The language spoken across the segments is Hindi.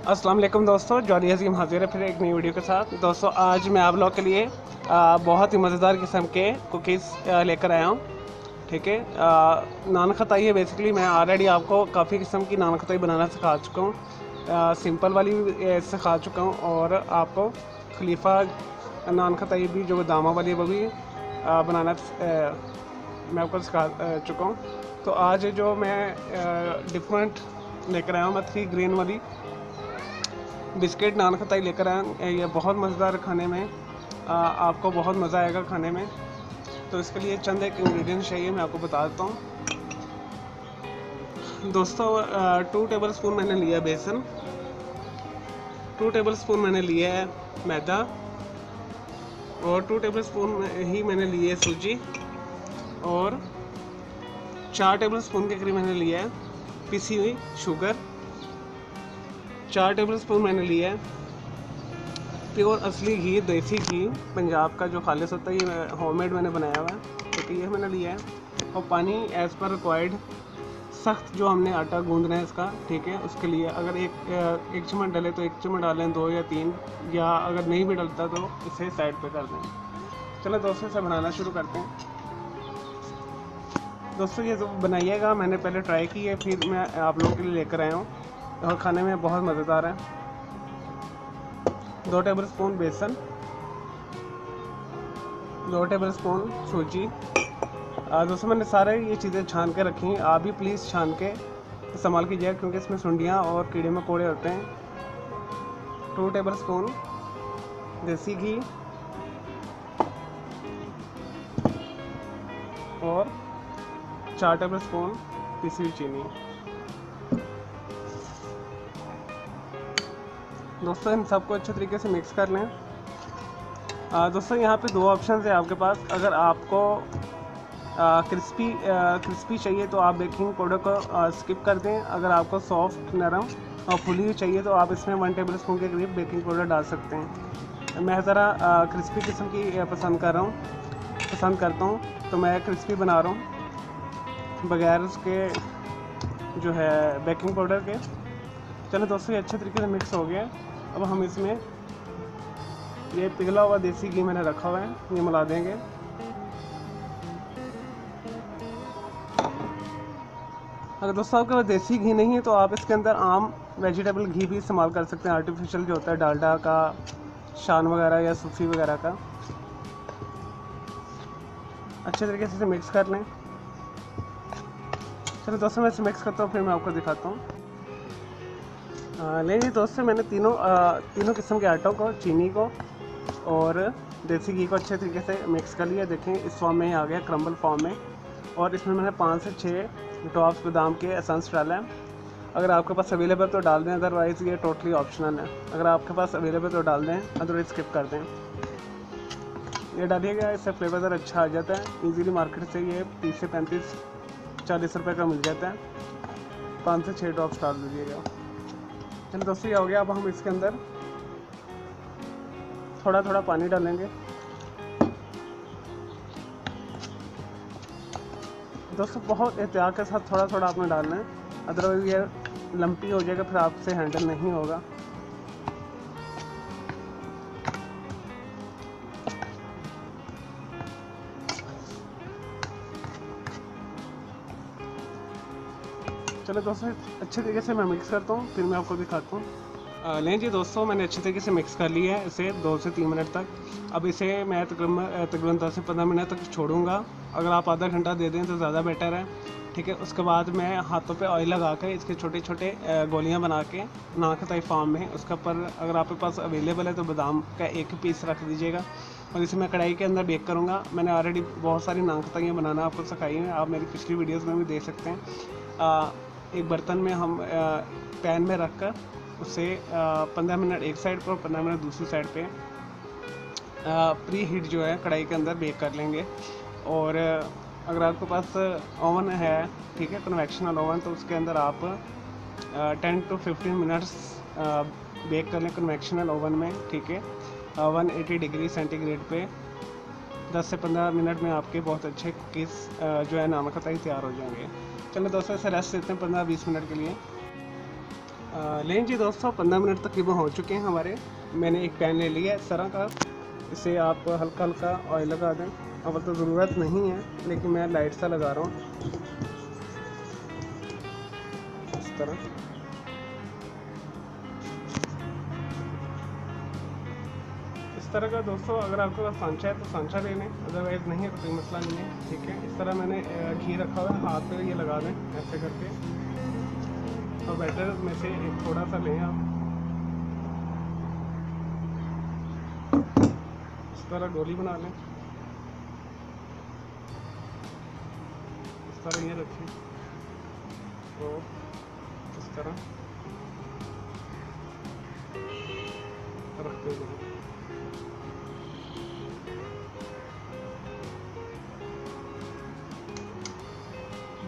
अस्सलाम वालेकुम दोस्तों, जॉनी हज़ीम हाजिर है फिर एक नई वीडियो के साथ। दोस्तों आज मैं आप लोग के लिए बहुत ही मज़ेदार किस्म के कुकीज़ लेकर आया हूँ। ठीक है, नान खताई है। बेसिकली मैं ऑलरेडी आपको काफ़ी किस्म की नान खताई बनाना सिखा चुका हूँ। सिंपल वाली भी सिखा चुका हूँ और आपको खलीफा नान खताई भी जो दामा वाली है वो भी बनाना मैं आपको सिखा चुका हूँ। तो आज जो मैं डिफरेंट लेकर आया हूँ, मैं 3 ग्रेन वाली बिस्किट नान खताई लेकर आए। ये बहुत मज़ेदार खाने में, आपको बहुत मज़ा आएगा खाने में। तो इसके लिए चंद एक इंग्रेडिएंट्स चाहिए, मैं आपको बता देता हूँ। दोस्तों 2 टेबल स्पून मैंने लिया बेसन, 2 टेबल स्पून मैंने लिया है मैदा और 2 टेबल स्पून ही मैंने लिए है सूजी और 4 टेबल स्पून के करीब मैंने लिया है पिसी हुई शुगर। 4 टेबल स्पून मैंने लिया है प्योर असली घी, देसी घी पंजाब का जो खालिस होता है। ये होममेड मैंने बनाया हुआ है, तो ये मैंने लिया है। और पानी एज़ पर रिक्वायर्ड, सख्त जो हमने आटा गूंदना है इसका, ठीक है। उसके लिए अगर एक चम्मच डले तो 1 चम्मच डालें, 2 या 3, या अगर नहीं भी डलता तो इसे साइड पे कर दें। चलो दोस्तों इसे बनाना शुरू करते हैं। दोस्तों ये जो बनाइएगा, मैंने पहले ट्राई की है, फिर मैं आप लोगों के लिए लेकर आया हूँ और खाने में बहुत मज़ेदार है। 2 टेबल स्पून बेसन, 2 टेबल स्पून सूजी। दोस्तों मैंने सारे ये चीज़ें छान के रखी हैं, आप भी प्लीज़ छान के इस्तेमाल कीजिएगा क्योंकि इसमें सुंडियाँ और कीड़े मकोड़े होते हैं। 2 टेबल स्पून देसी घी और 4 टेबल स्पून पिसी हुई चीनी। दोस्तों इन सबको अच्छे तरीके से मिक्स कर लें। दोस्तों यहाँ पे 2 ऑप्शन है आपके पास। अगर आपको क्रिस्पी चाहिए तो आप बेकिंग पाउडर को स्किप कर दें। अगर आपको सॉफ्ट, नरम और फुली हुई चाहिए तो आप इसमें 1 टेबल स्पून के करीब बेकिंग पाउडर डाल सकते हैं। मैं ज़रा क्रिस्पी किस्म की पसंद करता हूँ, तो मैं क्रिस्पी बना रहा हूँ बगैर उसके जो है बेकिंग पाउडर के। चलो दोस्तों ये अच्छे तरीके से मिक्स हो गया। अब हम इसमें ये पिघला हुआ देसी घी मैंने रखा हुआ है, ये मिला देंगे। अगर दोस्तों आपके पास देसी घी नहीं है तो आप इसके अंदर आम वेजिटेबल घी भी इस्तेमाल कर सकते हैं, आर्टिफिशियल जो होता है डालडा का, शान वगैरह या सूफी वगैरह का। अच्छे तरीके से इसे मिक्स कर लें। चलो दोस्तों मैं इसे मिक्स करता हूँ, फिर मैं आपको दिखाता हूँ। नहीं दोस्तों मैंने तीनों किस्म के आटों को, चीनी को और देसी घी को अच्छे तरीके से मिक्स कर लिया। देखें इस फॉर्म में ही आ गया, क्रम्बल फॉर्म में। और इसमें मैंने 5 से 6 ड्रॉप्स बादाम के एसेंस डाला है। अगर आपके पास अवेलेबल तो डाल दें, अदरवाइज़ ये टोटली ऑप्शनल है। अगर आपके पास अवेलेबल तो डाल दें, अदरवाइज़ स्किप कर दें। ये डालिएगा, इससे फ्लेवर ज़रा अच्छा आ जाता है। ईज़िली मार्केट से ये 30 से 35-40 रुपये का मिल जाता है। 5 से 6 ड्रॉप्स डाल दीजिएगा। चलो दोस्तों ये हो गया। अब हम इसके अंदर थोड़ा थोड़ा पानी डालेंगे। दोस्तों बहुत एहतियात के साथ थोड़ा थोड़ा आपने डालना है, अदरवाइज ये लंपी हो जाएगा, फिर आपसे हैंडल नहीं होगा। चलो दोस्तों अच्छे तरीके से मैं मिक्स करता हूँ, फिर मैं आपको दिखाता हूँ। लें जी दोस्तों, मैंने अच्छे तरीके से मिक्स कर लिया है इसे 2 से 3 मिनट तक। अब इसे मैं तकरीबन 10 से 15 मिनट तक छोड़ूंगा। अगर आप आधा घंटा दे दें तो ज़्यादा बेटर है, ठीक है। उसके बाद मैं हाथों पे ऑयल लगा कर इसके छोटे छोटे गोलियां बना के नान खताई फार्म में, उसके ऊपर अगर आपके पास अवेलेबल है तो बादाम का 1 पीस रख दीजिएगा। और इसे मैं कढ़ाई के अंदर बेक करूँगा। मैंने ऑलरेडी बहुत सारी नान खताइयाँ बनाना आपको सिखाई हैं, आप मेरी पिछली वीडियोज़ में भी देख सकते हैं। एक बर्तन में हम पैन में रख कर उसे 15 मिनट एक साइड पर और 15 मिनट दूसरी साइड पे प्री हीट जो है कढ़ाई के अंदर बेक कर लेंगे। और अगर आपके पास ओवन है, ठीक है, कन्वेक्शनल ओवन, तो उसके अंदर आप 10 to 15 मिनट्स बेक कर लें कन्वेक्शनल ओवन में, ठीक है। 180 डिग्री सेंटीग्रेड पे 10 से 15 मिनट में आपके बहुत अच्छे कुकीज़ जो है नान खताई तैयार हो जाएंगे। चलो दोस्तों इसे रेस्ट देते हैं 15-20 मिनट के लिए। लें जी दोस्तों, 15 मिनट तकरीबन हो चुके हैं हमारे। मैंने एक पैन ले लिया है इस तरह का, इसे आप हल्का हल्का ऑयल लगा दें। अब तो ज़रूरत नहीं है, लेकिन मैं लाइट सा लगा रहा हूँ इस तरह। इस तरह का दोस्तों, अगर आपके पास सांचा है तो सांचा ले लें, अदरवाइज़ नहीं है तो कोई मसला नहीं है, ठीक है। इस तरह मैंने घी रखा हुआ है, हाथ पे ये लगा दें ऐसे करके, और बैटर में से एक थोड़ा सा लें आप, इस तरह गोली बना लें, इस तरह ये रखें, तो इस तरह रखते हैं।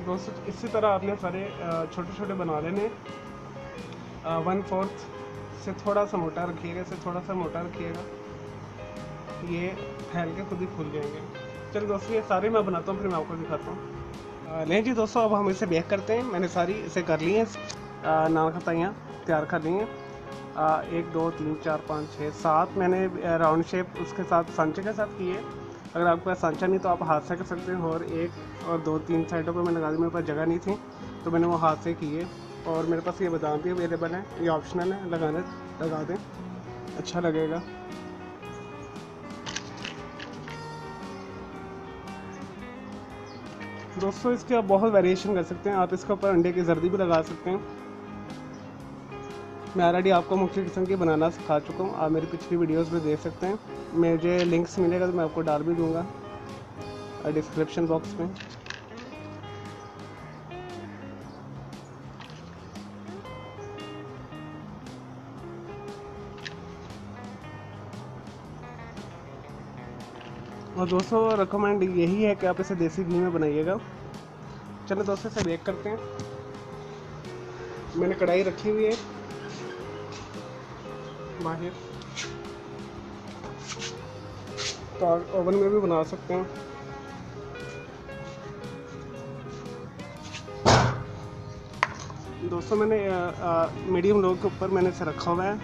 दोस्तों इसी तरह आपने सारे छोटे छोटे बना लेने। 1/4 से थोड़ा सा मोटा रखिएगा, इसे थोड़ा सा मोटा रखिएगा, ये फैल के खुद ही फूल जाएंगे। चलिए दोस्तों, ये सारे मैं बनाता हूँ, फिर मैं आपको दिखाता हूँ। नहीं जी दोस्तों, अब हम इसे बेक करते हैं। मैंने सारी इसे कर ली हैं, नान खताइयाँ तैयार कर ली हैं। 1 2 3 4 5 6 7 मैंने राउंड शेप उसके साथ सांचे के साथ की है। अगर आपके पास सांचा नहीं तो आप हाथ से कर सकते हैं। और 1 और 2 3 साइडों पर मैंने लगा दी, मेरे पास जगह नहीं थी तो मैंने वो हाथ से की है। और मेरे पास ये बादाम भी अवेलेबल है, ये ऑप्शनल है, लगा दें, अच्छा लगेगा। दोस्तों इसके आप बहुत वेरिएशन कर सकते हैं, आप इसके ऊपर अंडे की जर्दी भी लगा सकते हैं। मैं ऑलरेडी आपको मुख्य किस्म की बनाना सिखा चुका हूँ, आप मेरी पिछली वीडियोस में देख सकते हैं। मुझे लिंक्स मिलेगा तो मैं आपको डाल भी दूँगा डिस्क्रिप्शन बॉक्स में। और दोस्तों रिकमेंड यही है कि आप इसे देसी घी में बनाइएगा। चलो दोस्तों इसे बेक करते हैं। मैंने कढ़ाई रखी हुई है बाहर, तो आप ओवन में भी बना सकते हैं। दोस्तों मैंने मीडियम लो के ऊपर मैंने इसे रखा हुआ है।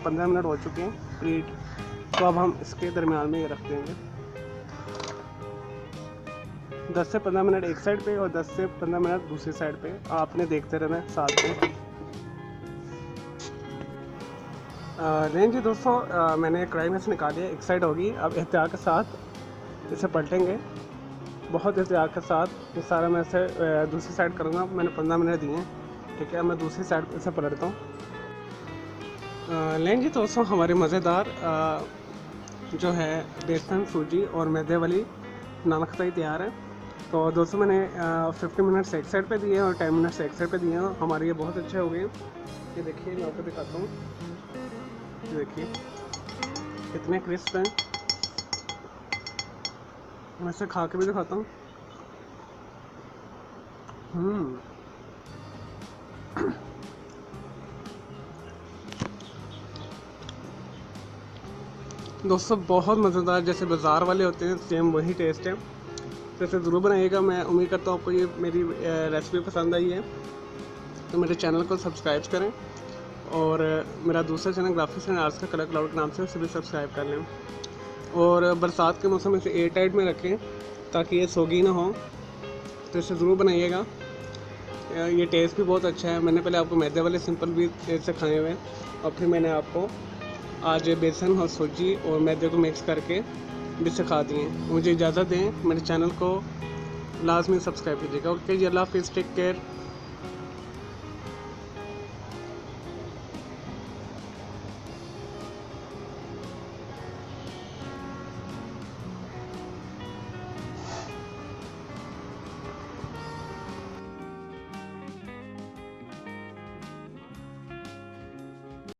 15 मिनट हो चुके हैं प्रीट, तो अब हम इसके दरमियान में ये रख देंगे। 10 से 15 मिनट एक साइड पे और 10 से 15 मिनट दूसरी साइड पे आपने देखते रहना है साथ में। नहीं जी दोस्तों, मैंने कढ़ाई में से निकाल लिया, एक साइड होगी। अब एहतियात के साथ इसे पलटेंगे, बहुत एहतियात के साथ। ये सारा मैं इसे दूसरी साइड करूँगा। मैंने 15 मिनट दिए हैं, ठीक है। मैं दूसरी साइड इसे पलटता हूँ। लें जी दोस्तों, हमारे मज़ेदार जो है बेसन, सूजी और मैदे वाली नान खताई तैयार है। तो दोस्तों मैंने 50 मिनट्स एक साइड पे दिए और 10 मिनट्स एक साइड पे दिए हैं। हमारे ये बहुत अच्छे हो गए। ये देखिए, मैं आपको दिखाता हूँ, ये देखिए कितने क्रिस्प हैं। मैं इसे खा के भी दिखाता हूँ। दोस्तों बहुत मज़ेदार, जैसे बाज़ार वाले होते हैं सेम वही टेस्ट है। तो इसे ज़रूर बनाइएगा। मैं उम्मीद करता हूँ आपको ये मेरी रेसिपी पसंद आई है। तो मेरे चैनल को सब्सक्राइब करें और मेरा दूसरा चैनल ग्राफिक्स एंड आर्ट्स का कलर क्लाउड के नाम से उसे भी सब्सक्राइब कर लें। और बरसात के मौसम में इसे एयर टाइट में रखें ताकि ये सोगी ना हो। तो इसे ज़रूर बनाइएगा, ये टेस्ट भी बहुत अच्छा है। मैंने पहले आपको मैदे वाले सिंपल भी से खाए हुए हैं और फिर मैंने आपको आज बेसन और सूजी और मैदे को मिक्स करके भी सिखा दिए। मुझे इजाज़त दें, मेरे चैनल को लाजमी सब्सक्राइब कीजिएगा। ओके जी, अल्लाह हाफिज़, टेक केयर।